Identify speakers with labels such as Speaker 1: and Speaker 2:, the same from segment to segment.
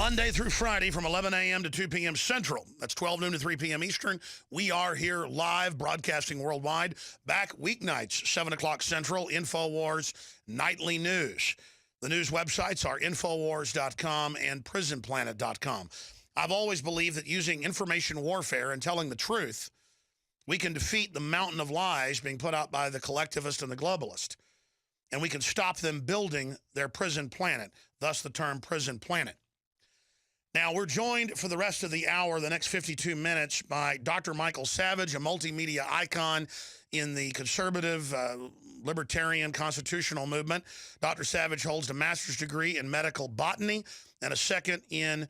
Speaker 1: Monday through Friday from 11 a.m. to 2 p.m. Central. That's 12 noon to 3 p.m. Eastern. We are here live, broadcasting worldwide. Back weeknights, 7 o'clock Central, InfoWars Nightly News. The news websites are Infowars.com and PrisonPlanet.com. I've always believed that using information warfare and telling the truth, we can defeat the mountain of lies being put out by the collectivist and the globalist. And we can stop them building their prison planet, thus the term prison planet. Now, we're joined for the rest of the hour, the next 52 minutes, by Dr. Michael Savage, a multimedia icon in the conservative, libertarian, constitutional movement. Dr. Savage holds a master's degree in medical botany and a second in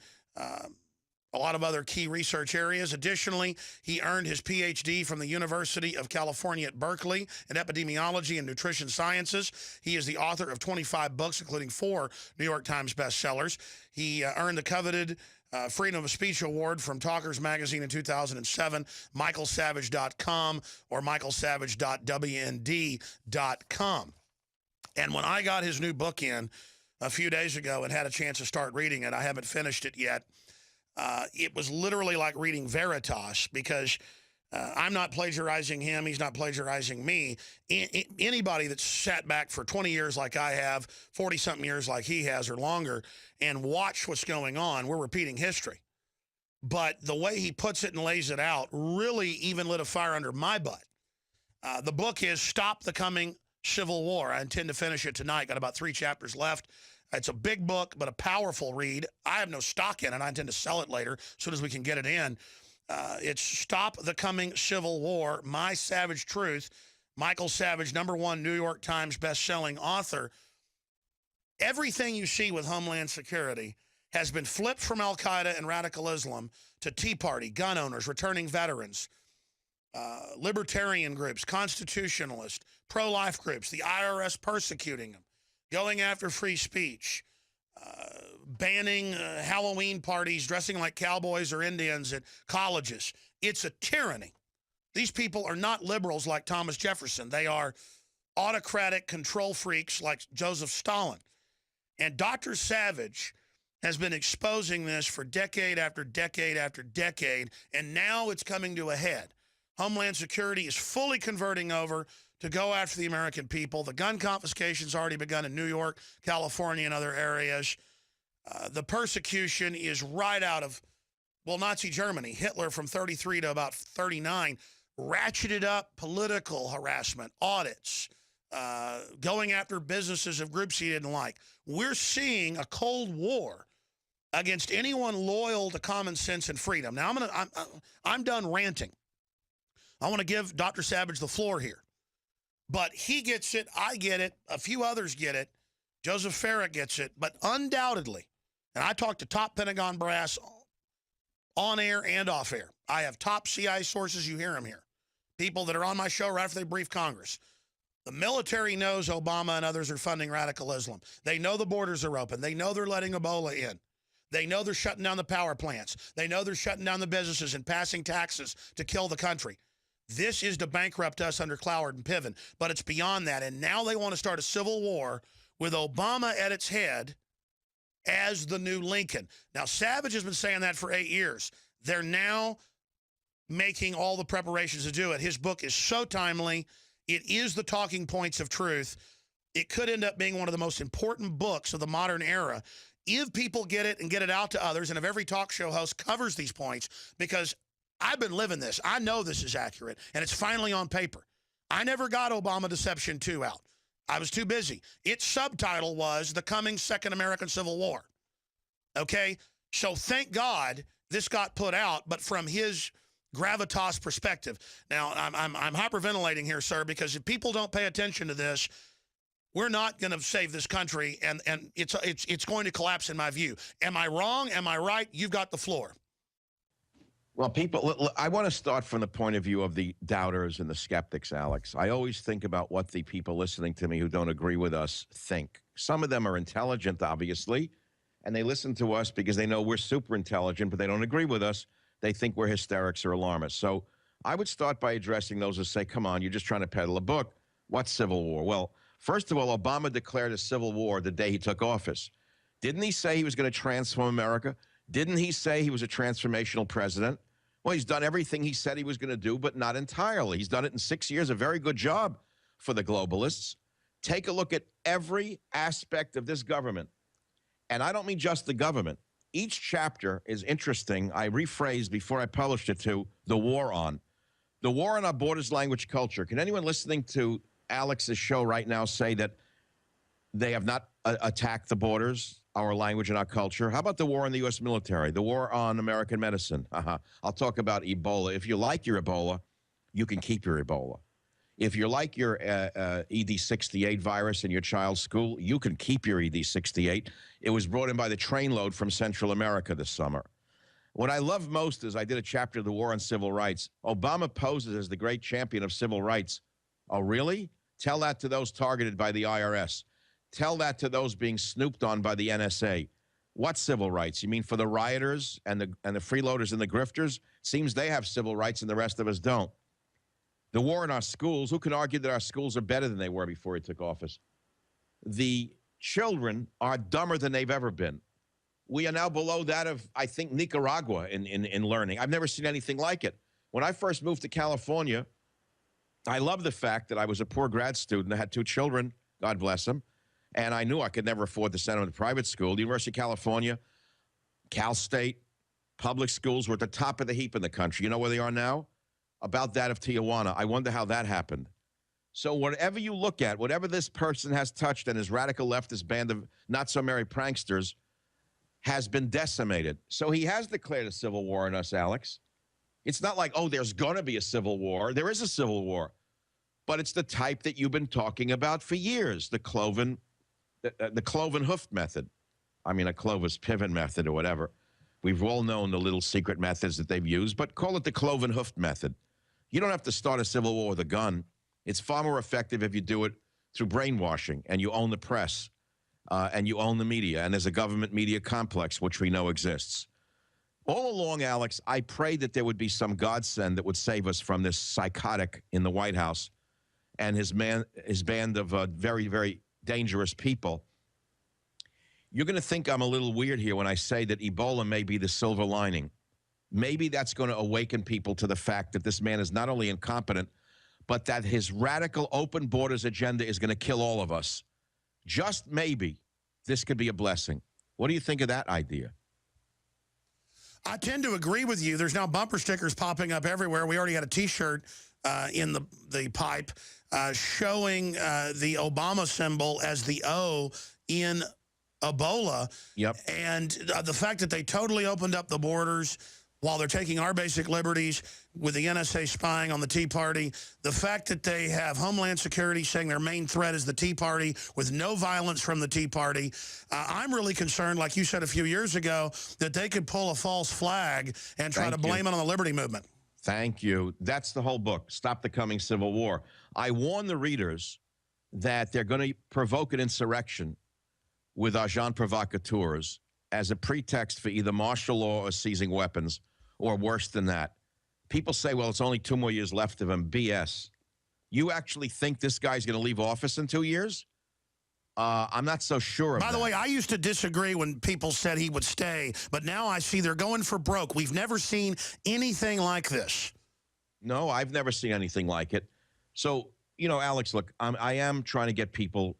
Speaker 1: a lot of other key research areas. Additionally, he earned his PhD from the University of California at Berkeley in epidemiology and nutrition sciences. He is the author of 25 books, including 4 New York Times bestsellers. He earned the coveted Freedom of Speech Award from Talkers Magazine in 2007, michaelsavage.com or michaelsavage.wnd.com. And when I got his new book in a few days ago and had a chance to start reading it, I haven't finished it yet. It was literally like reading Veritas, because I'm not plagiarizing him. He's not plagiarizing me. Anybody that's sat back for 20 years like I have, 40-something years like he has or longer, and watched what's going on, we're repeating history. But the way he puts it and lays it out really even lit a fire under my butt. The book is Stop the Coming Civil War. I intend to finish it tonight. Got about 3 chapters left. It's a big book, but a powerful read. I have no stock in it. I intend to sell it later as soon as we can get it in. It's Stop the Coming Civil War, My Savage Truth. Michael Savage, #1 New York Times best-selling author. Everything you see with Homeland Security has been flipped from Al-Qaeda and radical Islam to Tea Party, gun owners, returning veterans, libertarian groups, constitutionalists, pro-life groups, the IRS persecuting them, going after free speech, banning Halloween parties, dressing like cowboys or Indians at colleges. It's a tyranny. These people are not liberals like Thomas Jefferson. They are autocratic control freaks like Joseph Stalin. And Dr. Savage has been exposing this for decade after decade after decade, and now it's coming to a head. Homeland Security is fully converting over to go after the American people. The gun confiscation's already begun in New York, California, and other areas. The persecution is right out of, well, Nazi Germany. Hitler from 33 to about 39 ratcheted up political harassment, audits, going after businesses of groups he didn't like. We're seeing a Cold War against anyone loyal to common sense and freedom. Now, I'm done ranting. I want to give Dr. Savage the floor here. But he gets it, I get it, a few others get it, Joseph Farah gets it, but undoubtedly, and I talk to top Pentagon brass on air and off air. I have top CIA sources, you hear them here. People that are on my show right after they brief Congress. The military knows Obama and others are funding radical Islam. They know the borders are open. They know they're letting Ebola in. They know they're shutting down the power plants. They know they're shutting down the businesses and passing taxes to kill the country. This is to bankrupt us under Cloward and Piven, but it's beyond that. And now they want to start a civil war with Obama at its head as the new Lincoln. Now, Savage has been saying that for 8 years. They're now making all the preparations to do it. His book is so timely. It is the talking points of truth. It could end up being one of the most important books of the modern era if people get it and get it out to others, and if every talk show host covers these points, because I've been living this. I know this is accurate, and it's finally on paper. I never got Obama Deception 2 out. I was too busy. Its subtitle was The Coming Second American Civil War. Okay? So thank God this got put out, but from his gravitas perspective. Now, I'm hyperventilating here, sir, because if people don't pay attention to this, we're not going to save this country, and it's going to collapse in my view. Am I wrong? Am I right? You've got the floor.
Speaker 2: Well, people, I want to start from the point of view of the doubters and the skeptics, Alex. I always think about what the people listening to me who don't agree with us think. Some of them are intelligent, obviously, and they listen to us because they know we're super intelligent, but they don't agree with us. They think we're hysterics or alarmists. So I would start by addressing those who say, come on, you're just trying to peddle a book. What's civil war? Well, first of all, Obama declared a civil war the day he took office. Didn't he say he was going to transform America? Didn't he say he was a transformational president? Well, he's done everything he said he was going to do, but not entirely. He's done it in 6 years, a very good job for the globalists. Take a look at every aspect of this government. And I don't mean just the government. Each chapter is interesting. I rephrased before I published it to the war on. The war on our borders, language, culture. Can anyone listening to Alex's show right now say that they have not attacked the borders, our language, and our culture? How about the war on the U.S. military, the war on American medicine? I'll talk about Ebola. If you like your Ebola, you can keep your Ebola. If you like your ED68 virus in your child's school, you can keep your ED68. It was brought in by the trainload from Central America this summer. What I love most is I did a chapter of the war on civil rights. Obama poses as the great champion of civil rights. Oh, really? Tell that to those targeted by the IRS. Tell that to those being snooped on by the NSA. What civil rights? You mean for the rioters and the freeloaders and the grifters? Seems they have civil rights and the rest of us don't. The war in our schools, who could argue that our schools are better than they were before he took office? The children are dumber than they've ever been. We are now below that of, I think, Nicaragua in learning. I've never seen anything like it. When I first moved to California, I love the fact that I was a poor grad student. I had 2 children, God bless them, and I knew I could never afford to send them to private school. The University of California, Cal State, public schools were at the top of the heap in the country. You know where they are now? About that of Tijuana. I wonder how that happened. So whatever you look at, whatever this person has touched and his radical leftist band of not-so-merry pranksters has been decimated. So he has declared a civil war on us, Alex. It's not like, oh, there's going to be a civil war. There is a civil war. But it's the type that you've been talking about for years, the cloven hoof method. I mean, a Clovis Piven method or whatever. We've all known the little secret methods that they've used, but call it the cloven hoof method. You don't have to start a civil war with a gun. It's far more effective if you do it through brainwashing and you own the press and you own the media. And there's a government media complex, which we know exists. All along, Alex, I prayed that there would be some godsend that would save us from this psychotic in the White House and his band of very, very dangerous people. You're going to think I'm a little weird here when I say that Ebola may be the silver lining. Maybe that's going to awaken people to the fact that this man is not only incompetent, but that his radical open borders agenda is going to kill all of us. Just maybe this could be a blessing. What do you think of that idea?
Speaker 1: I tend to agree with you. There's now bumper stickers popping up everywhere. We already had a T-shirt in the pipe showing the Obama symbol as the O in Ebola.
Speaker 2: Yep.
Speaker 1: And the fact that they totally opened up the borders while they're taking our basic liberties with the NSA spying on the Tea Party, the fact that they have Homeland Security saying their main threat is the Tea Party with no violence from the Tea Party. I'm really concerned, like you said a few years ago, that they could pull a false flag and try to blame it on the Liberty Movement.
Speaker 2: Thank you. That's the whole book, Stop the Coming Civil War. I warn the readers that they're going to provoke an insurrection with agents provocateurs as a pretext for either martial law or seizing weapons, or worse than that. People say, well, it's only 2 more years left of him. BS. You actually think this guy's going to leave office in 2 years? I'm not so sure of that.
Speaker 1: By the way, I used to disagree when people said he would stay, but now I see they're going for broke. We've never seen anything like this.
Speaker 2: No, I've never seen anything like it. So, you know, Alex, look, I am trying to get people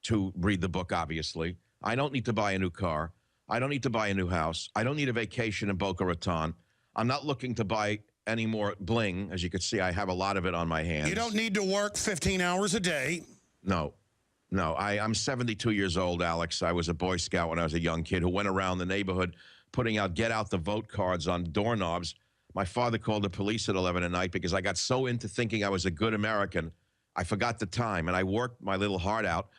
Speaker 2: to read the book, obviously. I don't need to buy a new car. I don't need to buy a new house. I don't need a vacation in Boca Raton. I'm not looking to buy any more bling. As you can see, I have a lot of it on my hands.
Speaker 1: You don't need to work 15 hours a day.
Speaker 2: No. I'm 72 years old, Alex. I was a Boy Scout when I was a young kid who went around the neighborhood putting out get out the vote cards on doorknobs. My father called the police at 11 at night because I got so into thinking I was a good American, I forgot the time, and I worked my little heart out.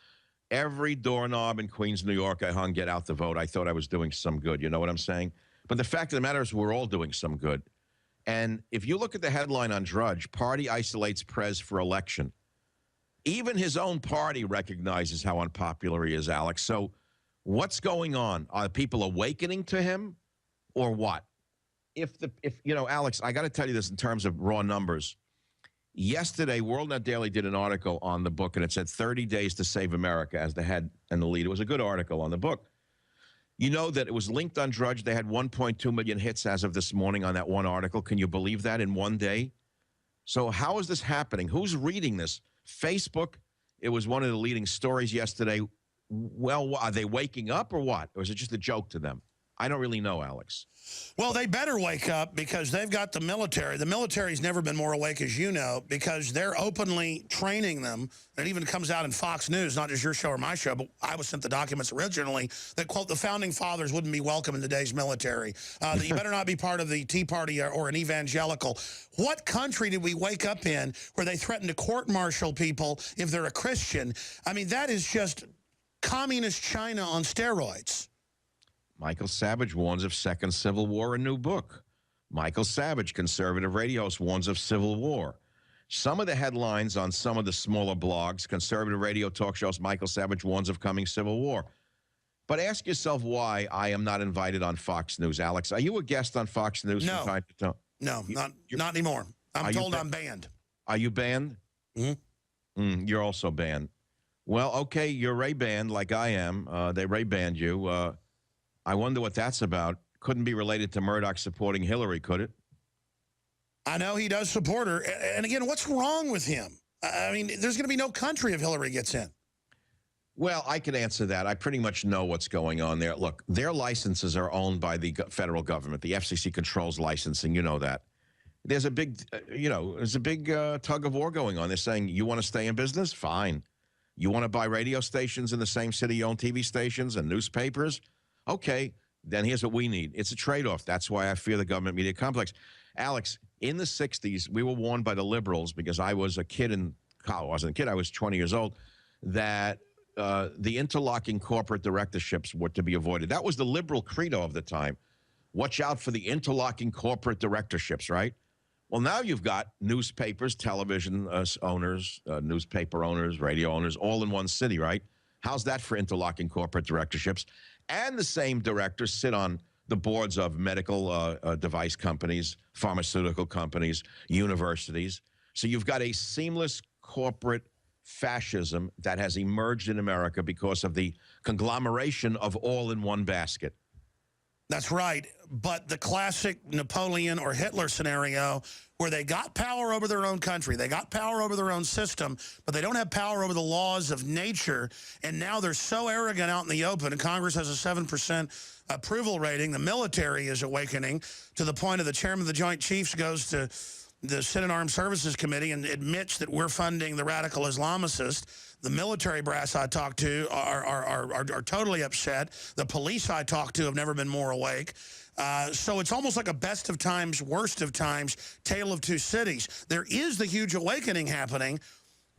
Speaker 2: Every doorknob in Queens, New York, I hung get out the vote. I thought I was doing some good. You know what I'm saying? But the fact of the matter is we're all doing some good. And if you look at the headline on Drudge, party isolates Prez for election. Even his own party recognizes how unpopular he is, Alex. So what's going on? Are people awakening to him or what? If you know, Alex, I got to tell you this in terms of raw numbers. Yesterday, WorldNet Daily did an article on the book, and it said 30 Days to Save America as the head and the lead. It was a good article on the book. You know that it was linked on Drudge. They had 1.2 million hits as of this morning on that one article. Can you believe that in one day? So how is this happening? Who's reading this? Facebook, it was one of the leading stories yesterday. Well, are they waking up or what? Or is it just a joke to them? I don't really know, Alex.
Speaker 1: Well, they better wake up because they've got the military. The military's never been more awake, as you know, because they're openly training them. It even comes out in Fox News, not just your show or my show, but I was sent the documents originally that, quote, the founding fathers wouldn't be welcome in today's military. That you better not be part of the Tea Party or an evangelical. What country did we wake up in where they threaten to court-martial people if they're a Christian? I mean, that is just communist China on steroids.
Speaker 2: Michael Savage warns of second civil war, a new book. Michael Savage, conservative radio host, warns of civil war. Some of the headlines on some of the smaller blogs, conservative radio talk shows, Michael Savage warns of coming civil war. But ask yourself why I am not invited on Fox News, Alex. Are you a guest on Fox News
Speaker 1: No.
Speaker 2: from time to time?
Speaker 1: No, not anymore. I'm told I'm banned.
Speaker 2: Are you banned?
Speaker 1: Mm-hmm.
Speaker 2: You're also banned. Well, okay, you're Ray-banned like I am. They Ray-banned you. I wonder what that's about. Couldn't be related to Murdoch supporting Hillary, could it?
Speaker 1: I know he does support her. And again, what's wrong with him? I mean, there's going to be no country if Hillary gets in.
Speaker 2: Well, I could answer that. I pretty much know what's going on there. Look, their licenses are owned by the federal government. The FCC controls licensing. You know that. There's a big, tug of war going on. They're saying, you want to stay in business? Fine. You want to buy radio stations in the same city you own TV stations and newspapers? Okay, then here's what we need. It's a trade-off. That's why I fear the government media complex. Alex, in the 60s, we were warned by the liberals, because I was a kid in college. I wasn't a kid. I was 20 years old, that the interlocking corporate directorships were to be avoided. That was the liberal credo of the time. Watch out for the interlocking corporate directorships, right? Well, now you've got newspapers, television owners, newspaper owners, radio owners, all in one city, right? How's that for interlocking corporate directorships? And the same directors sit on the boards of medical device companies, pharmaceutical companies, universities. So you've got a seamless corporate fascism that has emerged in America because of the conglomeration of all in one basket.
Speaker 1: That's right. But the classic Napoleon or Hitler scenario where they got power over their own country, they got power over their own system, but they don't have power over the laws of nature, and now they're so arrogant out in the open, and Congress has a 7% approval rating. The military is awakening to the point of the chairman of the Joint Chiefs goes to the Senate Armed Services Committee and admits that we're funding the radical Islamicists. The military brass I talk to are totally upset. The police I talk to have never been more awake. So it's almost like a best of times, worst of times, tale of two cities. There is the huge awakening happening,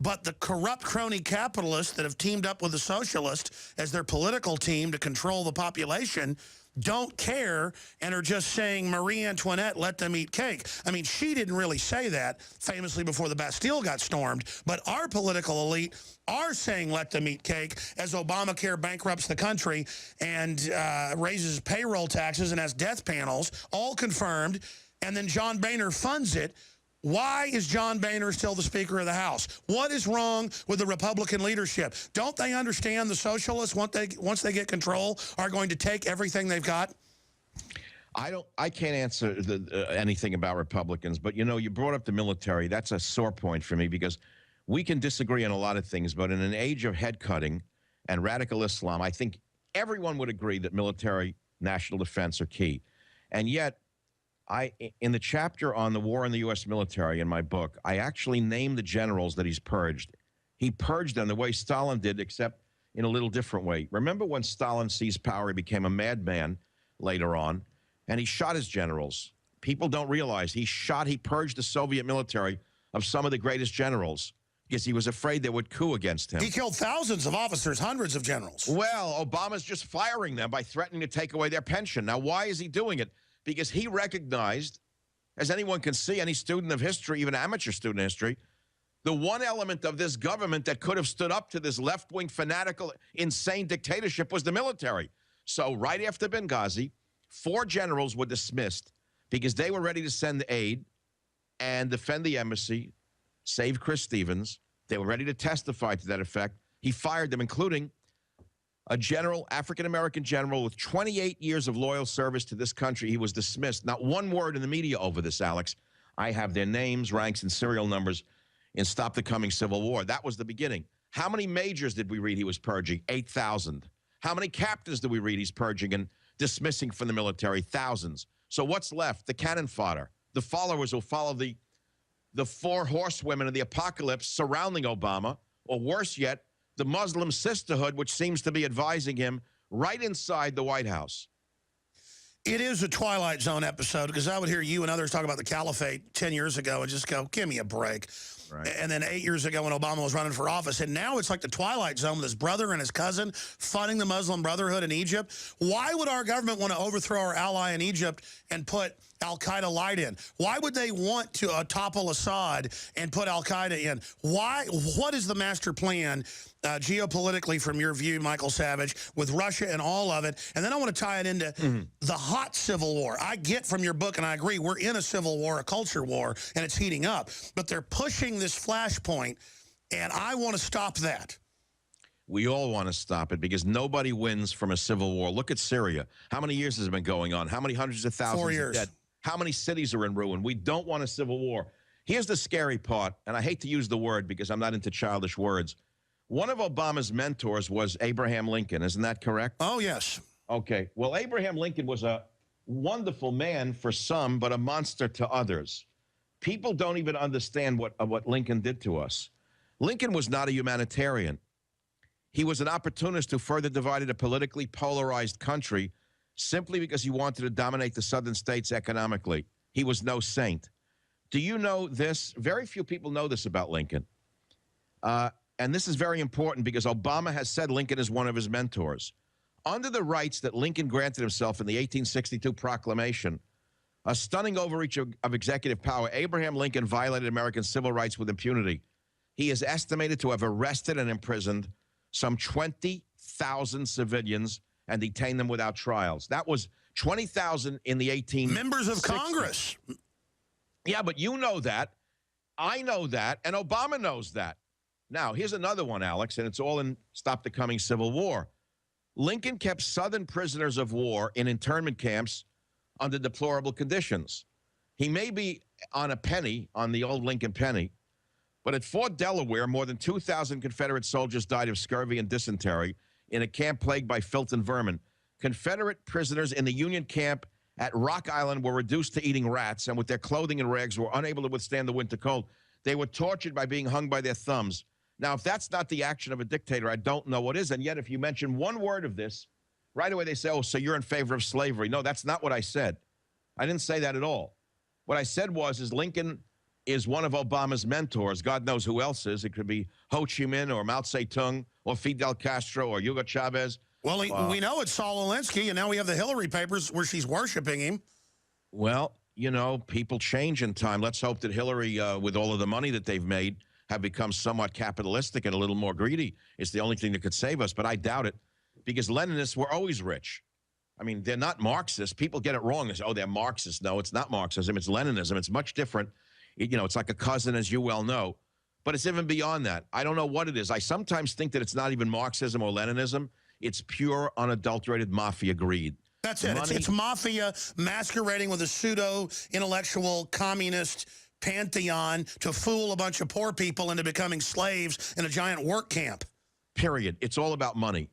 Speaker 1: but the corrupt crony capitalists that have teamed up with the socialists as their political team to control the population don't care and are just saying, Marie Antoinette, let them eat cake. I mean, she didn't really say that famously before the Bastille got stormed, but our political elite are saying let them eat cake as Obamacare bankrupts the country and raises payroll taxes and has death panels, all confirmed, and then John Boehner funds it. Why is John Boehner still the Speaker of the House? What is wrong with the Republican leadership? Don't they understand the socialists, once they get control, are going to take everything they've got?
Speaker 2: I can't answer anything about Republicans, but, you know, you brought up the military. That's a sore point for me because we can disagree on a lot of things, but in an age of head cutting and radical Islam, I think everyone would agree that military, national defense are key. And yet, in the chapter on the war in the U.S. military in my book, I actually named the generals that he's purged. He purged them the way Stalin did, except in a little different way. Remember when Stalin seized power, he became a madman later on, and he shot his generals. People don't realize he purged the Soviet military of some of the greatest generals because he was afraid they would coup against him.
Speaker 1: He killed thousands of officers, hundreds of generals.
Speaker 2: Well, Obama's just firing them by threatening to take away their pension. Now, why is he doing it? Because he recognized, as anyone can see, any student of history, even amateur student of history, the one element of this government that could have stood up to this left-wing, fanatical, insane dictatorship was the military. So right after Benghazi, 4 generals were dismissed because they were ready to send aid and defend the embassy, save Chris Stevens. They were ready to testify to that effect. He fired them, including a general, African-American general with 28 years of loyal service to this country. He was dismissed. Not one word in the media over this, Alex. I have their names, ranks, and serial numbers in Stop the Coming Civil War. That was the beginning. How many majors did we read he was purging? 8,000. How many captains did we read he's purging and dismissing from the military? Thousands. So what's left? The cannon fodder. The followers will follow the four horsewomen of the apocalypse surrounding Obama, or worse yet, the Muslim sisterhood, which seems to be advising him right inside the White House.
Speaker 1: It is a Twilight Zone episode, because I would hear you and others talk about the caliphate 10 years ago and just go, give me a break.
Speaker 2: Right.
Speaker 1: And then 8 years ago when Obama was running for office. And now it's like the Twilight Zone with his brother and his cousin funding the Muslim Brotherhood in Egypt. Why would our government want to overthrow our ally in Egypt and put al-Qaeda light in? Why would they want to topple Assad and put al-Qaeda in? Why? What is the master plan geopolitically from your view, Michael Savage, with Russia and all of it? And then I want to tie it into the hot civil war. I get from your book, and I agree, we're in a civil war, a culture war, and it's heating up. But they're pushing this flashpoint, and I want to stop that.
Speaker 2: We all want to stop it because nobody wins from a civil war. Look at Syria. How many years has it been going on? How many hundreds of thousands
Speaker 1: 4 years.
Speaker 2: are dead? How many cities are in ruin? We don't want a civil war. Here's the scary part, and I hate to use the word because I'm not into childish words. One of Obama's mentors was Abraham Lincoln. Isn't that correct?
Speaker 1: Oh, yes.
Speaker 2: Okay. Well, Abraham Lincoln was a wonderful man for some, but a monster to others. People don't even understand what Lincoln did to us. Lincoln was not a humanitarian. He was an opportunist who further divided a politically polarized country simply because he wanted to dominate the southern states economically. He was no saint. Do you know this? Very few people know this about Lincoln. And this is very important because Obama has said Lincoln is one of his mentors. Under the rights that Lincoln granted himself in the 1862 proclamation, a stunning overreach of executive power, Abraham Lincoln violated American civil rights with impunity. He is estimated to have arrested and imprisoned some 20,000 civilians and detained them without trials. That was 20,000 in the 1860s.
Speaker 1: Members of Congress.
Speaker 2: Yeah, but you know that. I know that. And Obama knows that. Now, here's another one, Alex, and it's all in Stop the Coming Civil War. Lincoln kept Southern prisoners of war in internment camps under deplorable conditions. He may be on a penny, on the old Lincoln penny, but at Fort Delaware, more than 2,000 Confederate soldiers died of scurvy and dysentery in a camp plagued by filth and vermin. Confederate prisoners in the Union camp at Rock Island were reduced to eating rats, and with their clothing and rags were unable to withstand the winter cold. They were tortured by being hung by their thumbs. Now, if that's not the action of a dictator, I don't know what is. And yet, if you mention one word of this, right away they say, oh, so you're in favor of slavery. No, that's not what I said. I didn't say that at all. What I said is Lincoln is one of Obama's mentors. God knows who else is. It could be Ho Chi Minh or Mao Zedong or Fidel Castro or Hugo Chavez.
Speaker 1: Well, we know it's Saul Alinsky, and now we have the Hillary papers where she's worshiping him.
Speaker 2: Well, you know, people change in time. Let's hope that Hillary, with all of the money that they've made, have become somewhat capitalistic and a little more greedy. It's the only thing that could save us, but I doubt it because Leninists were always rich. I mean, they're not Marxists. People get it wrong. They say, oh, they're Marxists. No, it's not Marxism. It's Leninism. It's much different. You know, it's like a cousin, as you well know. But it's even beyond that. I don't know what it is. I sometimes think that it's not even Marxism or Leninism. It's pure, unadulterated mafia greed.
Speaker 1: That's it. It's mafia masquerading with a pseudo-intellectual communist pantheon to fool a bunch of poor people into becoming slaves in a giant work camp.
Speaker 2: Period. It's all about money.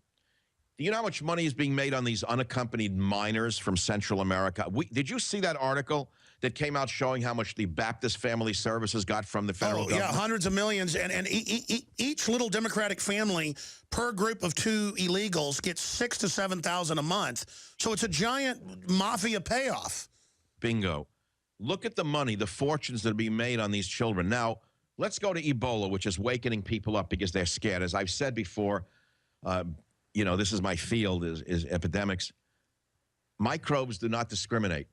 Speaker 2: Do you know how much money is being made on these unaccompanied minors from Central America? Did you see that article that came out showing how much the Baptist Family Services got from the federal government?
Speaker 1: Yeah, hundreds of millions. And each little Democratic family per group of 2 illegals gets $6,000 to $7,000 a month. So it's a giant mafia payoff.
Speaker 2: Bingo. Look at the money, the fortunes that are being made on these children. Now, let's go to Ebola, which is wakening people up because they're scared. As I've said before, you know, this is my field, is epidemics. Microbes do not discriminate.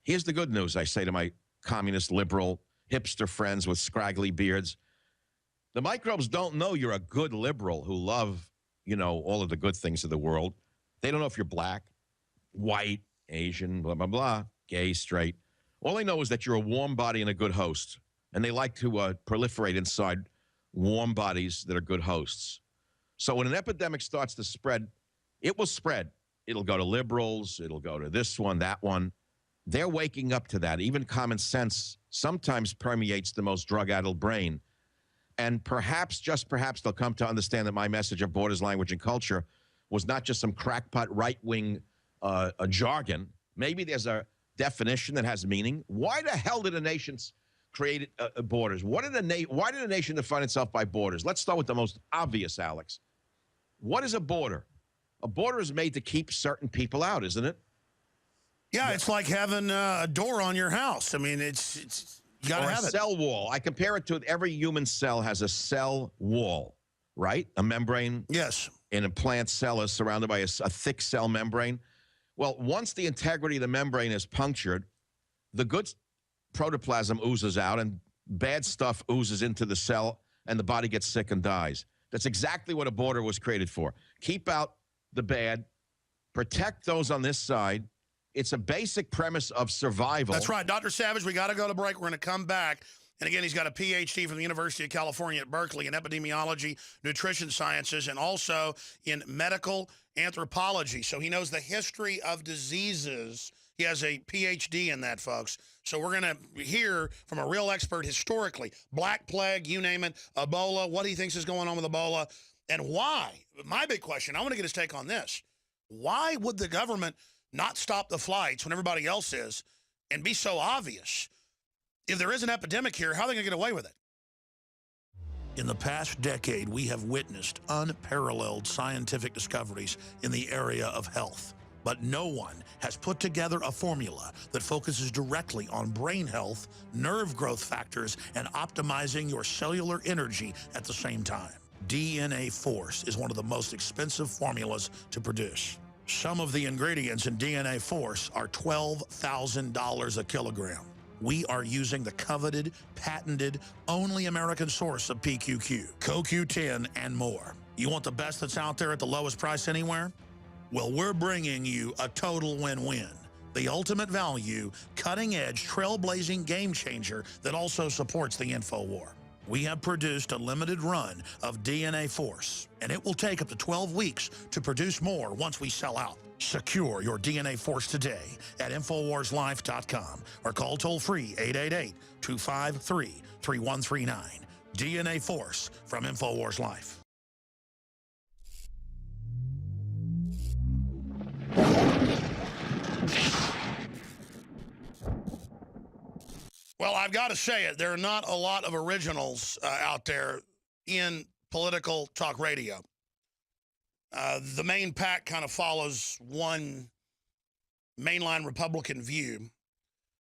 Speaker 2: Here's the good news, I say to my communist, liberal, hipster friends with scraggly beards. The microbes don't know you're a good liberal who love, you know, all of the good things of the world. They don't know if you're black, white, Asian, blah, blah, blah, gay, straight. All they know is that you're a warm body and a good host. And they like to proliferate inside warm bodies that are good hosts. So when an epidemic starts to spread, It will spread. It'll go to liberals. It'll go to this one, that one. They're waking up to that. Even common sense sometimes permeates the most drug-addled brain. And perhaps, just perhaps, they'll come to understand that my message of borders, language, and culture was not just some crackpot right-wing jargon. Maybe there's a definition that has meaning. Why the hell did a nation create borders? Why did a nation define itself by borders? Let's start with the most obvious, Alex. What is a border? A border is made to keep certain people out, isn't it?
Speaker 1: Yeah, it's like having a door on your house. I mean, it's you got to have
Speaker 2: a
Speaker 1: it.
Speaker 2: Cell wall. I compare it to every human cell has a cell wall, right? A membrane.
Speaker 1: Yes.
Speaker 2: In a plant cell is surrounded by a thick cell membrane. Well, once the integrity of the membrane is punctured, the good protoplasm oozes out and bad stuff oozes into the cell and the body gets sick and dies. That's exactly what a border was created for. Keep out the bad, protect those on this side. It's a basic premise of survival.
Speaker 1: That's right. Dr. Savage, we got to go to break. We're going to come back. And again, he's got a PhD from the University of California at Berkeley in epidemiology, nutrition sciences, and also in medical anthropology. So he knows the history of diseases. He has a PhD in that, folks. So we're going to hear from a real expert historically. Black Plague, you name it, Ebola, what he thinks is going on with Ebola, and why. My big question, I want to get his take on this. Why would the government not stop the flights when everybody else is and be so obvious? If there is an epidemic here, how are they going to get away with it? In the past decade, we have witnessed unparalleled scientific discoveries in the area of health. But no one has put together a formula that focuses directly on brain health, nerve growth factors, and optimizing your cellular energy at the same time. DNA Force is one of the most expensive formulas to produce. Some of the ingredients in DNA Force are $12,000 a kilogram. We are using the coveted, patented, only American source of PQQ, CoQ10, and more. You want the best that's out there at the lowest price anywhere? Well, we're bringing you a total win-win. The ultimate value, cutting-edge, trailblazing game changer that also supports the InfoWar. We have produced a limited run of DNA Force, and it will take up to 12 weeks to produce more once we sell out. Secure your DNA Force today at InfoWarsLife.com or call toll-free 888-253-3139. DNA Force from InfoWars Life. Well, I've got to say it. There are not a lot of originals out there in political talk radio. The main pack kind of follows one mainline Republican view.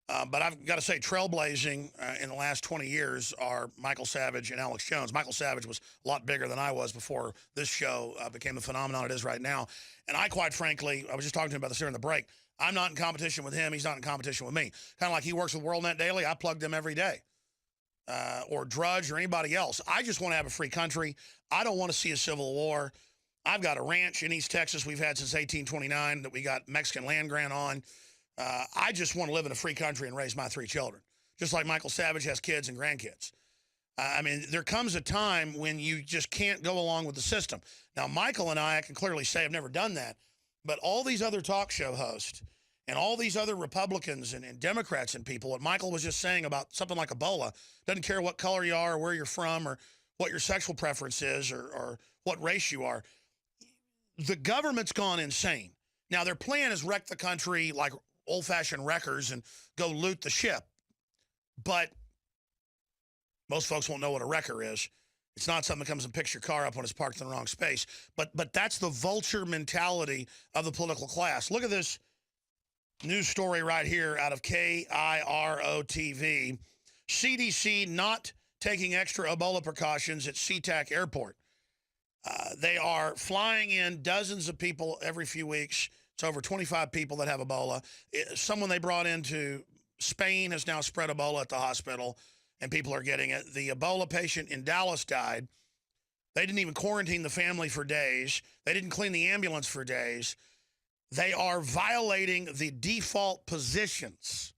Speaker 1: But I've got to say, trailblazing in the last 20 years are Michael Savage and Alex Jones. Michael Savage was a lot bigger than I was before this show became the phenomenon it is right now. And I, quite frankly, I was just talking to him about this during the break. I'm not in competition with him. He's not in competition with me. Kind of like he works with WorldNet Daily. I plug them every day. Or Drudge or anybody else. I just want to have a free country. I don't want to see a civil war. I've got a ranch in East Texas we've had since 1829 that we got Mexican land grant on. I just want to live in a free country and raise my 3 children, just like Michael Savage has kids and grandkids. I mean, there comes a time when you just can't go along with the system. Now, Michael and I can clearly say I've never done that, but all these other talk show hosts and all these other Republicans and Democrats and people, what Michael was just saying about something like Ebola, doesn't care what color you are or where you're from or what your sexual preference is or what race you are. The government's gone insane. Now, their plan is wreck the country like old-fashioned wreckers and go loot the ship. But most folks won't know what a wrecker is. It's not something that comes and picks your car up when it's parked in the wrong space. But that's the vulture mentality of the political class. Look at this news story right here out of KIRO-TV. CDC not taking extra Ebola precautions at SeaTac Airport. They are flying in dozens of people every few weeks. It's over 25 people that have Ebola. Someone they brought into Spain has now spread Ebola at the hospital, and people are getting it. The Ebola patient in Dallas died. They didn't even quarantine the family for days. They didn't clean the ambulance for days. They are violating the default positions.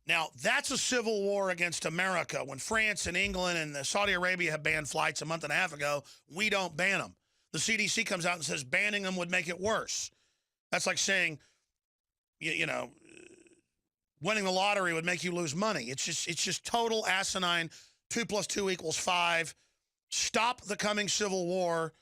Speaker 1: Now, that's a civil war against America. When France and England and Saudi Arabia have banned flights a month and a half ago, we don't ban them. the CDC comes out and says banning them would make it worse. That's like saying, you know, winning the lottery would make you lose money. It's just total asinine. 2 + 2 = 5. Stop the Coming Civil War.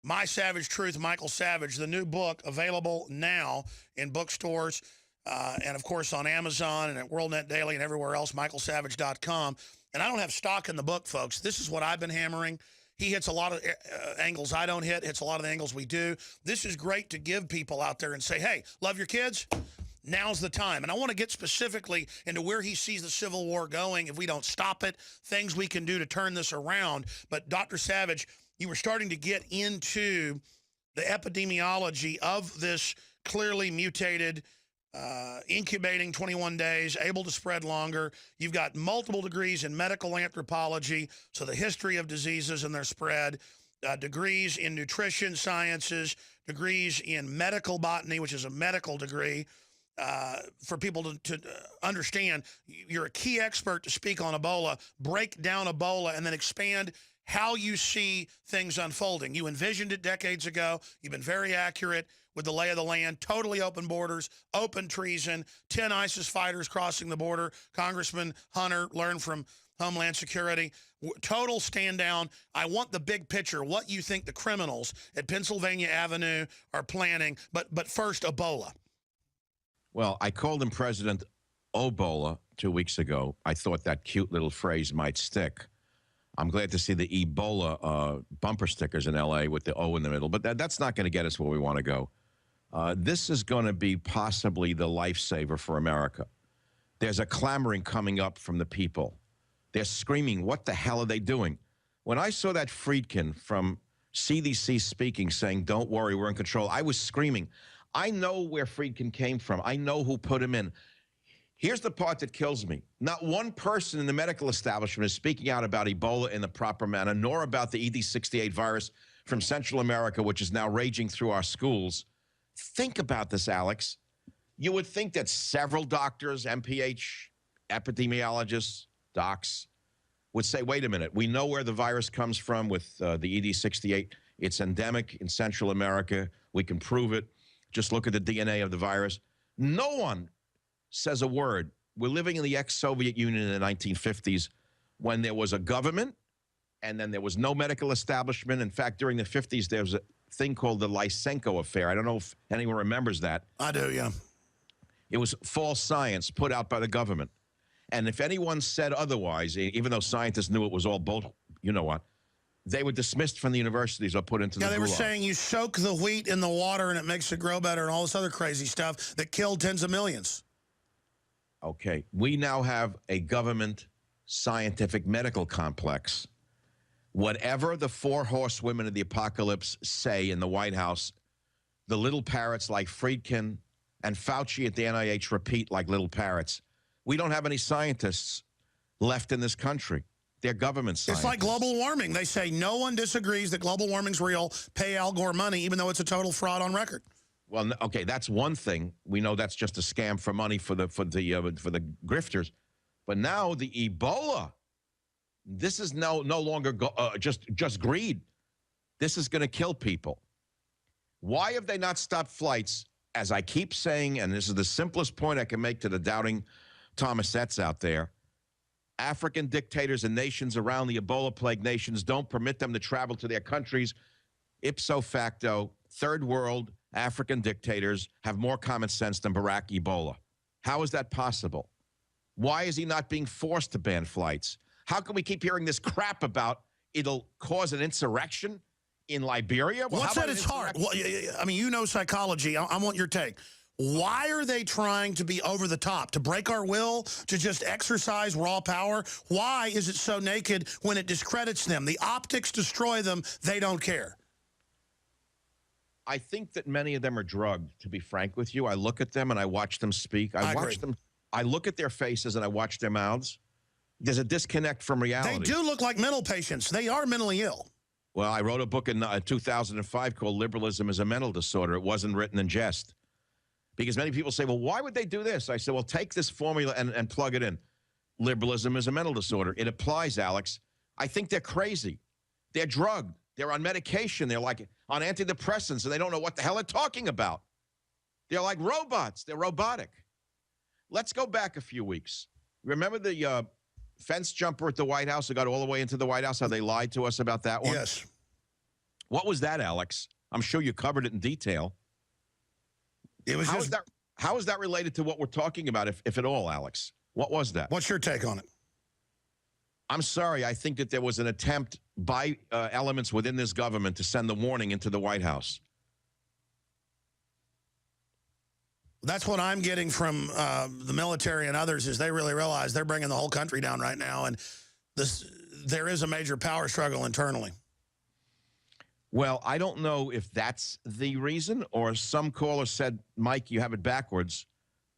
Speaker 1: My Savage Truth, Michael Savage, the new book available now in bookstores and, of course, on Amazon and at WorldNet Daily and everywhere else, michaelsavage.com. And I don't have stock in the book, folks. This is what I've been hammering. He hits a lot of angles I don't hits a lot of the angles we do. This is great to give people out there and say, hey, love your kids? Now's the time. And I want to get specifically into where he sees the Civil War going if we don't stop it, things we can do to turn this around. But Dr. Savage, you were starting to get into the epidemiology of this clearly mutated, incubating 21 days, able to spread longer. You've got multiple degrees in medical anthropology, so the history of diseases and their spread, degrees in nutrition sciences, degrees in medical botany, which is a medical degree. For people to understand, you're a key expert to speak on Ebola, break down Ebola, and then expand how you see things unfolding. You envisioned it decades ago. You've been very accurate with the lay of the land, totally open borders, open treason, 10 ISIS fighters crossing the border. Congressman Hunter learned from Homeland Security. Total stand down. I want the big picture, what you think the criminals at Pennsylvania Avenue are planning. But first, Ebola.
Speaker 2: Well, I called him President Obola 2 weeks ago. I thought that cute little phrase might stick. I'm glad to see the Ebola bumper stickers in L.A. with the O in the middle, but that's not going to get us where we want to go. This is going to be possibly the lifesaver for America. There's a clamoring coming up from the people. They're screaming, what the hell are they doing? When I saw that Friedkin from CDC speaking saying, don't worry, we're in control, I was screaming. I know where Friedkin came from. I know who put him in. Here's the part that kills me. Not one person in the medical establishment is speaking out about Ebola in the proper manner, nor about the ED68 virus from Central America, which is now raging through our schools. Think about this, Alex. You would think that several doctors, MPH, epidemiologists, docs, would say, wait a minute, we know where the virus comes from with the ED68. It's endemic in Central America. We can prove it. Just look at the DNA of the virus. No one says a word. We're living in the ex-Soviet Union in the 1950s when there was a government and then there was no medical establishment. In fact, during the 50s, there was a thing called the Lysenko affair. I don't know if anyone remembers that.
Speaker 1: I do, yeah.
Speaker 2: It was false science put out by the government. And if anyone said otherwise, even though scientists knew it was all bull, you know what, they were dismissed from the universities or put into the
Speaker 1: gulag. Yeah, they were
Speaker 2: gulag.
Speaker 1: saying you soak the wheat in the water and it makes it grow better and all this other crazy stuff that killed tens of millions.
Speaker 2: Okay, we now have a government scientific medical complex. Whatever the 4 horsewomen of the apocalypse say in the White House, the little parrots like Friedkin and Fauci at the NIH repeat like little parrots. We don't have any scientists left in this country. They're government scientists.
Speaker 1: It's like global warming. They say no one disagrees that global warming's real. Pay Al Gore money, even though it's a total fraud on record.
Speaker 2: Well, okay, that's one thing. We know that's just a scam for money for the grifters. But now the Ebola, this is no longer just greed. This is going to kill people. Why have they not stopped flights? As I keep saying, and this is the simplest point I can make to the doubting Thomasettes out there, African dictators and nations around the Ebola plague nations don't permit them to travel to their countries. Ipso facto, third world African dictators have more common sense than Barack Ebola. How is that possible? Why is he not being forced to ban flights? How can we keep hearing this crap about it'll cause an insurrection in Liberia? Well,
Speaker 1: What's at its heart? Well, I mean, you know psychology. I want your take. Why are they trying to be over the top, to break our will, to just exercise raw power? Why is it so naked when it discredits them? The optics destroy them. They don't care.
Speaker 2: I think that many of them are drugged, to be frank with you. I look at them and I watch them speak. I watch them. I look at their faces and I watch their mouths. There's a disconnect from reality.
Speaker 1: They do look like mental patients. They are mentally ill.
Speaker 2: Well, I wrote a book in 2005 called Liberalism is a Mental Disorder. It wasn't written in jest. Because many people say, well, why would they do this? I said, well, take this formula and plug it in. Liberalism is a mental disorder. It applies, Alex. I think they're crazy. They're drugged. They're on medication. They're like on antidepressants, and they don't know what the hell they're talking about. They're like robots. They're robotic. Let's go back a few weeks. Remember the fence jumper at the White House who got all the way into the White House, how they lied to us about that one?
Speaker 1: Yes.
Speaker 2: What was that, Alex? I'm sure you covered it in detail.
Speaker 1: It was
Speaker 2: How is that related to what we're talking about, if at all, Alex? What was that?
Speaker 1: What's your take on it?
Speaker 2: I'm sorry. I think that there was an attempt by elements within this government to send the warning into the White House.
Speaker 1: That's what I'm getting from the military and others is they really realize they're bringing the whole country down right now. And there is a major power struggle internally.
Speaker 2: Well, I don't know if that's the reason, or some caller said, Mike, you have it backwards.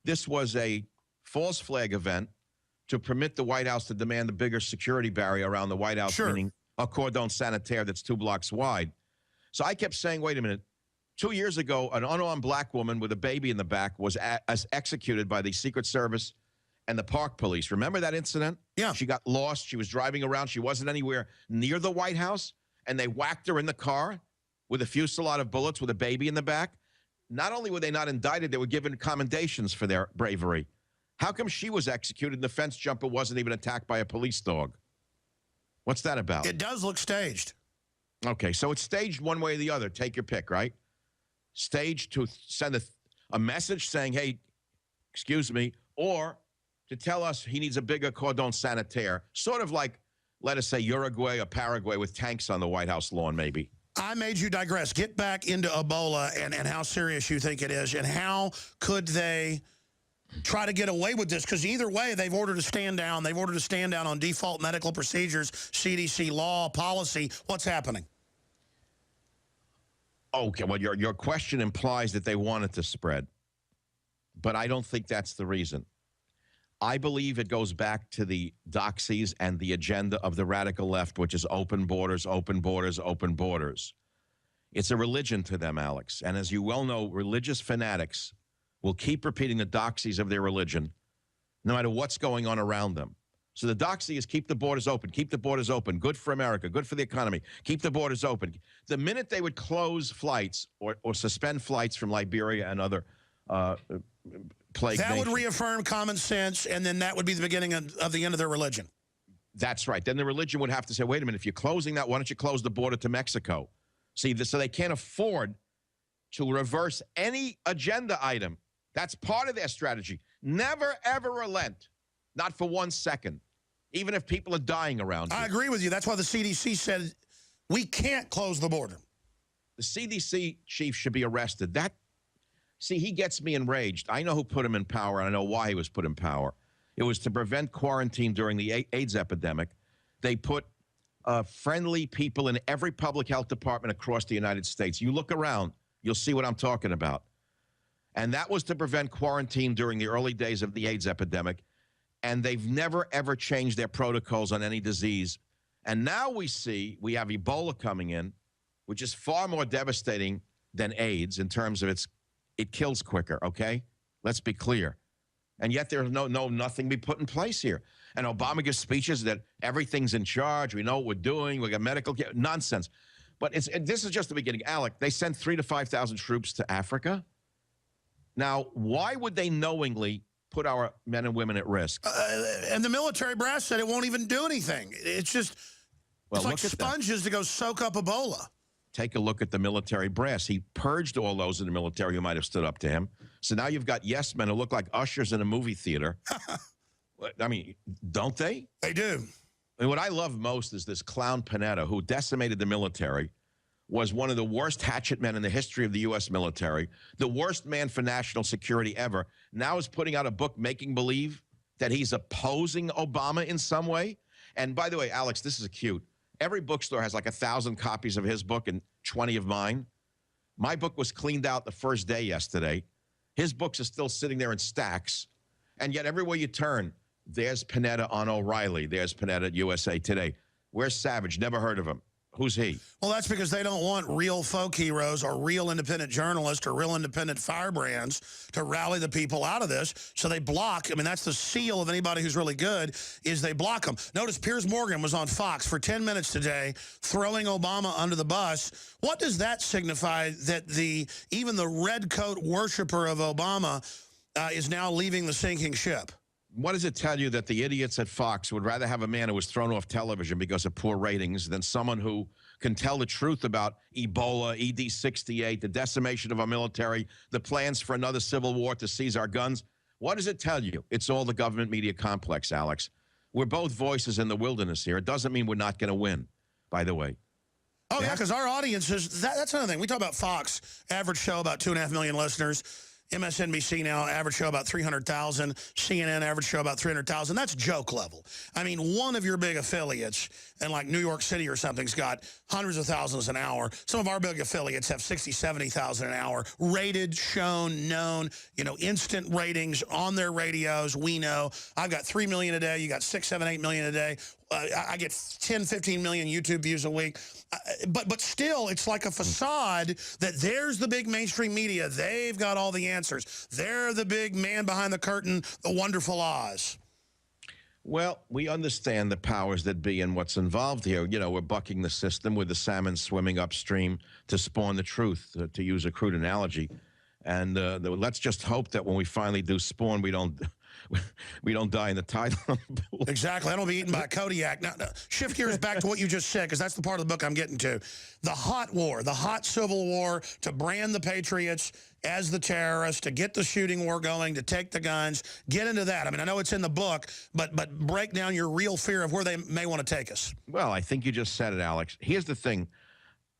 Speaker 2: This was a false flag event to permit the White House to demand a bigger security barrier around the White House,
Speaker 1: Sure.
Speaker 2: meaning a cordon sanitaire that's 2 blocks wide. So I kept saying, wait a minute. 2 years ago, an unarmed black woman with a baby in the back was executed by the Secret Service and the Park Police. Remember that incident?
Speaker 1: Yeah.
Speaker 2: She got lost. She was driving around. She wasn't anywhere near the White House. And they whacked her in the car with a fusillade of bullets with a baby in the back. Not only were they not indicted, they were given commendations for their bravery. How come she was executed and the fence jumper wasn't even attacked by a police dog? What's that about?
Speaker 1: It does look staged.
Speaker 2: Okay, so it's staged one way or the other. Take your pick, right? Staged to send a message saying, hey, excuse me, or to tell us he needs a bigger cordon sanitaire, sort of like, let us say, Uruguay or Paraguay with tanks on the White House lawn, maybe.
Speaker 1: I made you digress. Get back into Ebola and how serious you think it is, and how could they try to get away with this? Because either way, they've ordered a stand down. They've ordered a stand down on default medical procedures, CDC law, policy. What's happening?
Speaker 2: Okay, well, your question implies that they want it to spread, but I don't think that's the reason. I believe it goes back to the doxies and the agenda of the radical left, which is open borders, open borders, open borders. It's a religion to them, Alex. And as you well know, religious fanatics will keep repeating the doxies of their religion, no matter what's going on around them. So the doxy is keep the borders open, keep the borders open, good for America, good for the economy, keep the borders open. The minute they would close flights or suspend flights from Liberia and other plague
Speaker 1: That
Speaker 2: nations,
Speaker 1: would reaffirm common sense, and then that would be the beginning of the end of their religion.
Speaker 2: that's right. Then the religion would have to say, wait a minute, if you're closing that, why don't you close the border to Mexico? See, so they can't afford to reverse any agenda item. That's part of their strategy. Never, ever relent. Not for 1 second. Even if people are dying around you.
Speaker 1: I agree with you. That's why the CDC said we can't close the border.
Speaker 2: The CDC chief should be arrested. See, he gets me enraged. I know who put him in power, and I know why he was put in power. It was to prevent quarantine during the AIDS epidemic. They put friendly people in every public health department across the United States. You look around, you'll see what I'm talking about. And that was to prevent quarantine during the early days of the AIDS epidemic. And they've never, ever changed their protocols on any disease. And now we have Ebola coming in, which is far more devastating than AIDS in terms of it kills quicker, okay? Let's be clear. And yet there's nothing be put in place here. And Obama gives speeches that everything's in charge. We know what we're doing. We got medical care. Nonsense. But this is just the beginning. Alec, they sent 3,000 to 5,000 troops to Africa. Now, why would they knowingly put our men and women at risk?
Speaker 1: And the military brass said it won't even do anything. It's just, it's like sponges to go soak up Ebola.
Speaker 2: Take a look at the military brass. He purged all those in the military who might have stood up to him. So now you've got yes men who look like ushers in a movie theater. I mean, don't they?
Speaker 1: They do.
Speaker 2: And what I love most is this clown Panetta, who decimated the military, was one of the worst hatchet men in the history of the U.S. military, the worst man for national security ever, now is putting out a book making believe that he's opposing Obama in some way. And by the way, Alex, this is cute. Every bookstore has like 1,000 copies of his book and 20 of mine. My book was cleaned out the first day yesterday. His books are still sitting there in stacks. And yet everywhere you turn, there's Panetta on O'Reilly. There's Panetta at USA Today. Where's Savage? Never heard of him. Who's he?
Speaker 1: Well, that's because they don't want real folk heroes or real independent journalists or real independent firebrands to rally the people out of this. So they block. I mean, that's the seal of anybody who's really good, is they block them. Notice Piers Morgan was on Fox for 10 minutes today throwing Obama under the bus. What does that signify, that even the red coat worshiper of Obama is now leaving the sinking ship?
Speaker 2: What does it tell you that the idiots at Fox would rather have a man who was thrown off television because of poor ratings than someone who can tell the truth about Ebola, ED-68, the decimation of our military, the plans for another civil war to seize our guns? What does it tell you? It's all the government media complex, Alex. We're both voices in the wilderness here. It doesn't mean we're not going to win, by the way.
Speaker 1: Oh, yeah, because our audience is, that's another thing. We talk about Fox, average show about 2.5 million listeners. MSNBC now, average show about 300,000. CNN, average show about 300,000. That's joke level. I mean, one of your big affiliates in like New York City or something's got hundreds of thousands an hour. Some of our big affiliates have 60, 70,000 an hour. Rated, shown, known, instant ratings on their radios. We know. I've got 3 million a day. You got 6, 7, 8 million a day. I get 10, 15 million YouTube views a week. But still, it's like a facade that there's the big mainstream media. They've got all the answers. They're the big man behind the curtain, the wonderful Oz.
Speaker 2: Well, we understand the powers that be and what's involved here. We're bucking the system with the salmon swimming upstream to spawn the truth, to use a crude analogy. And let's just hope that when we finally do spawn, we don't die in the tidal pool.
Speaker 1: Exactly. I don't be eaten by a Kodiak. Now, shift gears back to what you just said, because that's the part of the book I'm getting to. The hot war, the hot civil war, to brand the patriots as the terrorists, to get the shooting war going, to take the guns. Get into that. I mean, I know it's in the book, but break down your real fear of where they may want to take us.
Speaker 2: Well, I think you just said it, Alex. Here's the thing.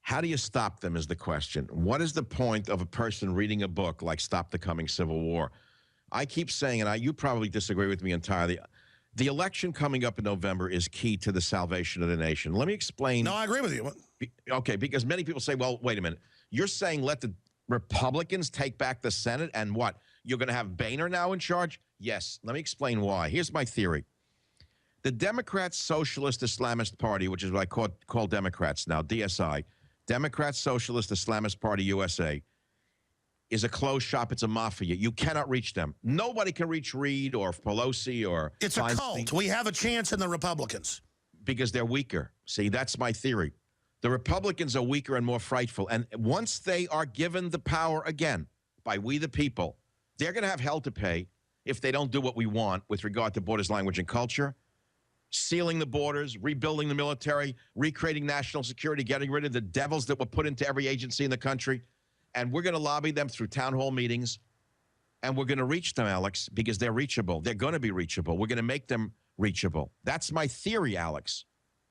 Speaker 2: How do you stop them is the question. What is the point of a person reading a book like Stop the Coming Civil War? I keep saying, and you probably disagree with me entirely, the election coming up in November is key to the salvation of the nation. Let me explain.
Speaker 1: No, I agree with you.
Speaker 2: Okay, because many people say, well, wait a minute. You're saying let the Republicans take back the Senate, and what? You're going to have Boehner now in charge? Yes. Let me explain why. Here's my theory. The Democrat Socialist Islamist Party, which is what I call Democrats now, DSI, Democrat Socialist Islamist Party USA, is a closed shop. It's a mafia. You cannot reach them. Nobody can reach Reid or Pelosi or...
Speaker 1: It's a cult. We have a chance in the Republicans.
Speaker 2: Because they're weaker. See, that's my theory. The Republicans are weaker and more frightful. And once they are given the power again by we the people, they're going to have hell to pay if they don't do what we want with regard to borders, language, and culture, sealing the borders, rebuilding the military, recreating national security, getting rid of the devils that were put into every agency in the country. And we're going to lobby them through town hall meetings, and we're going to reach them, Alex, because they're reachable. They're going to be reachable. We're going to make them reachable. That's my theory, Alex.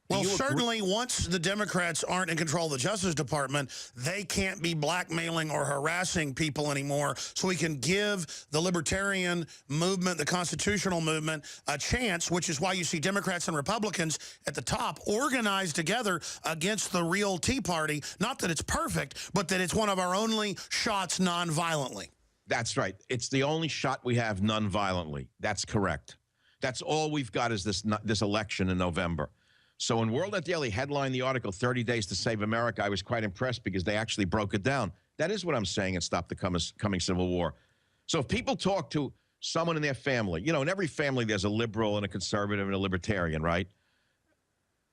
Speaker 1: Well, certainly once the Democrats aren't in control of the Justice Department, they can't be blackmailing or harassing people anymore. So we can give the libertarian movement, the constitutional movement, a chance, which is why you see Democrats and Republicans at the top organized together against the real Tea Party. Not that it's perfect, but that it's one of our only shots nonviolently.
Speaker 2: That's right. It's the only shot we have nonviolently. That's correct. That's all we've got is this election in November. So when World Net Daily headlined the article, 30 Days to Save America, I was quite impressed because they actually broke it down. That is what I'm saying and Stop the Coming Civil War. So if people talk to someone in their family, in every family there's a liberal and a conservative and a libertarian, right?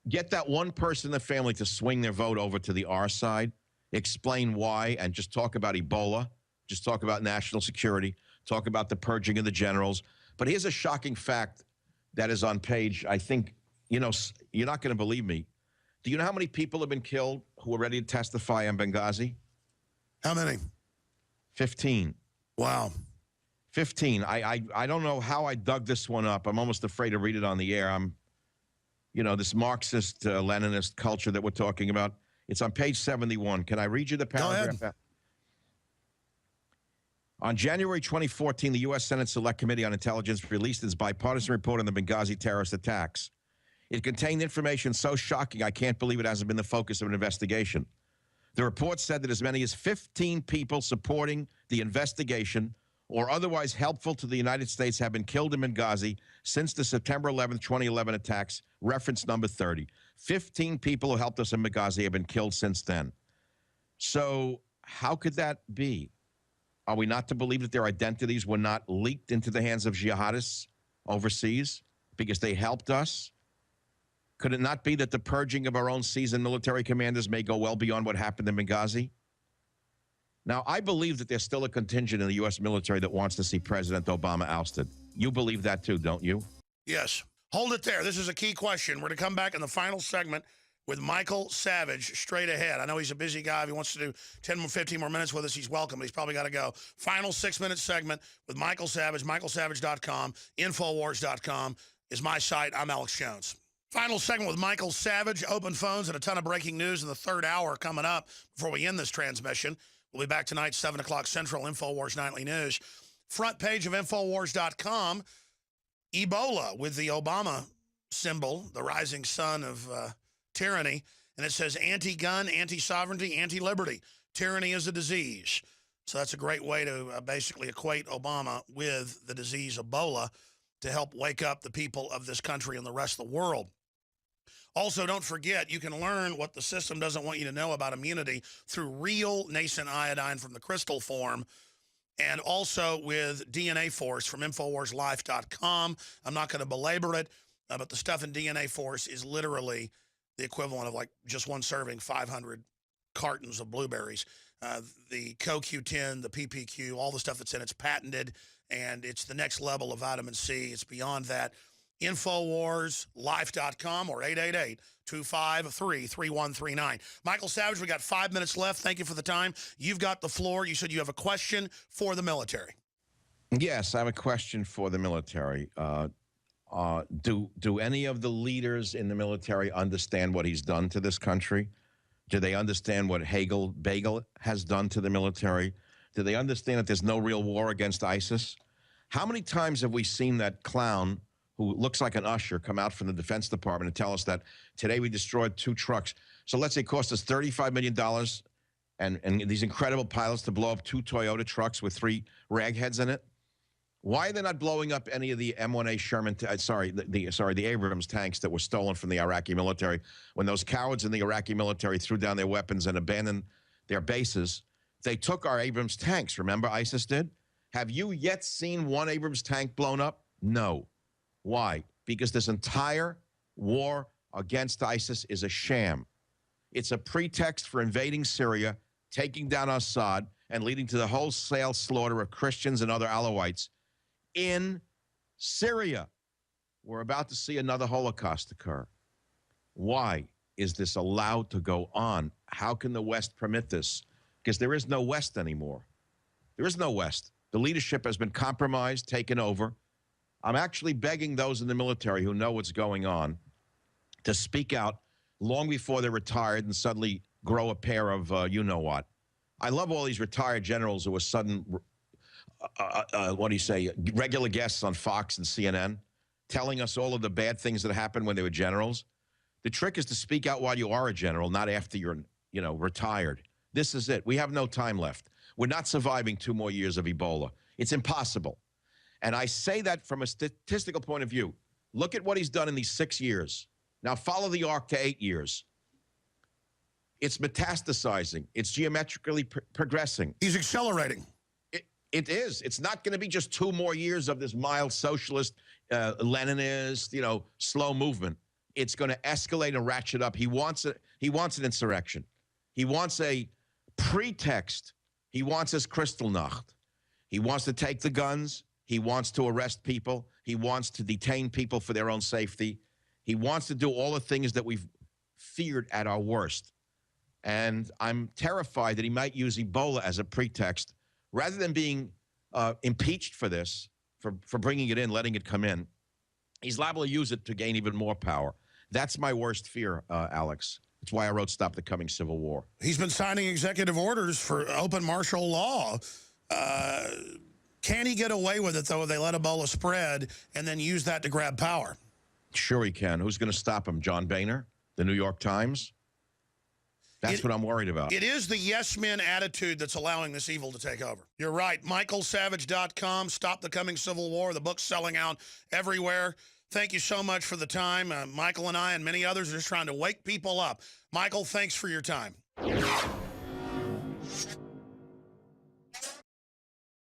Speaker 2: Get that one person in the family to swing their vote over to the R side, explain why, and just talk about Ebola, just talk about national security, talk about the purging of the generals. But here's a shocking fact that is on page, I think, you're not going to believe me. Do you know how many people have been killed who are ready to testify on Benghazi?
Speaker 1: How many?
Speaker 2: 15.
Speaker 1: Wow.
Speaker 2: 15. I don't know how I dug this one up. I'm almost afraid to read it on the air. This Marxist, Leninist culture that we're talking about. It's on page 71. Can I read you the paragraph?
Speaker 1: Go ahead.
Speaker 2: On January 2014, the U.S. Senate Select Committee on Intelligence released its bipartisan report on the Benghazi terrorist attacks. It contained information so shocking I can't believe it hasn't been the focus of an investigation. The report said that as many as 15 people supporting the investigation or otherwise helpful to the United States have been killed in Benghazi since the September 11, 2011 attacks, reference number 30. 15 people who helped us in Benghazi have been killed since then. So how could that be? Are we not to believe that their identities were not leaked into the hands of jihadists overseas because they helped us? Could it not be that the purging of our own seasoned military commanders may go well beyond what happened in Benghazi? Now, I believe that there's still a contingent in the U.S. military that wants to see President Obama ousted. You believe that too, don't you?
Speaker 1: Yes. Hold it there. This is a key question. We're going to come back in the final segment with Michael Savage straight ahead. I know he's a busy guy. If he wants to do 10 or 15 more minutes with us, he's welcome. He's probably got to go. Final 6-minute segment with Michael Savage, michaelsavage.com, Infowars.com is my site. I'm Alex Jones. Final segment with Michael Savage, open phones, and a ton of breaking news in the third hour coming up before we end this transmission. We'll be back tonight, 7 o'clock Central, Infowars Nightly News. Front page of Infowars.com, Ebola with the Obama symbol, the rising sun of tyranny. And it says anti-gun, anti-sovereignty, anti-liberty. Tyranny is a disease. So that's a great way to basically equate Obama with the disease Ebola to help wake up the people of this country and the rest of the world. Also, don't forget, you can learn what the system doesn't want you to know about immunity through real nascent iodine from the crystal form, and also with DNA Force from InfoWarsLife.com. I'm not going to belabor it, but the stuff in DNA Force is literally the equivalent of like just one serving, 500 cartons of blueberries. The CoQ10, the PPQ, all the stuff that's in it's patented, and it's the next level of vitamin C. It's beyond that. InfoWarsLife.com or 888-253-3139. Michael Savage, we got 5 minutes left. Thank you for the time. You've got the floor. You said you have a question for the military.
Speaker 2: Yes, I have a question for the military. Do any of the leaders in the military understand what he's done to this country? Do they understand what Bagel has done to the military? Do they understand that there's no real war against ISIS? How many times have we seen that clown who looks like an usher come out from the Defense Department and tell us that today we destroyed 2 trucks? So let's say it cost us $35 million and these incredible pilots to blow up 2 Toyota trucks with 3 ragheads in it. Why are they not blowing up any of the M1A Sherman, the Abrams tanks that were stolen from the Iraqi military when those cowards in the Iraqi military threw down their weapons and abandoned their bases? They took our Abrams tanks, remember ISIS did? Have you yet seen one Abrams tank blown up? No. Why? Because this entire war against ISIS is a sham. It's a pretext for invading Syria, taking down Assad, and leading to the wholesale slaughter of Christians and other Alawites in Syria. We're about to see another Holocaust occur. Why is this allowed to go on? How can the West permit this? Because there is no West anymore. There is no West. The leadership has been compromised, taken over. I'm actually begging those in the military who know what's going on to speak out long before they're retired and suddenly grow a pair of you-know-what. I love all these retired generals who are sudden, regular guests on Fox and CNN, telling us all of the bad things that happened when they were generals. The trick is to speak out while you are a general, not after you're, retired. This is it. We have no time left. We're not surviving 2 more years of Ebola. It's impossible. And I say that from a statistical point of view. Look at what he's done in these 6 years. Now follow the arc to 8 years. It's metastasizing. It's geometrically progressing.
Speaker 1: He's accelerating.
Speaker 2: It is. It's not going to be just 2 more years of this mild socialist, Leninist, slow movement. It's going to escalate and ratchet up. He wants it. He wants an insurrection. He wants a pretext. He wants his Kristallnacht. He wants to take the guns. He wants to arrest people. He wants to detain people for their own safety. He wants to do all the things that we've feared at our worst. And I'm terrified that he might use Ebola as a pretext. Rather than being impeached for this, for bringing it in, letting it come in, he's liable to use it to gain even more power. That's my worst fear, Alex. It's why I wrote Stop the Coming Civil War. He's
Speaker 1: been signing executive orders for open martial law. Can he get away with it, though, if they let Ebola spread and then use that to grab power?
Speaker 2: Sure he can. Who's going to stop him? John Boehner? The New York Times? That's what I'm worried about.
Speaker 1: It is the yes men attitude that's allowing this evil to take over. You're right. MichaelSavage.com, Stop the Coming Civil War. The book's selling out everywhere. Thank you so much for the time. Michael and I and many others are just trying to wake people up. Michael, thanks for your time.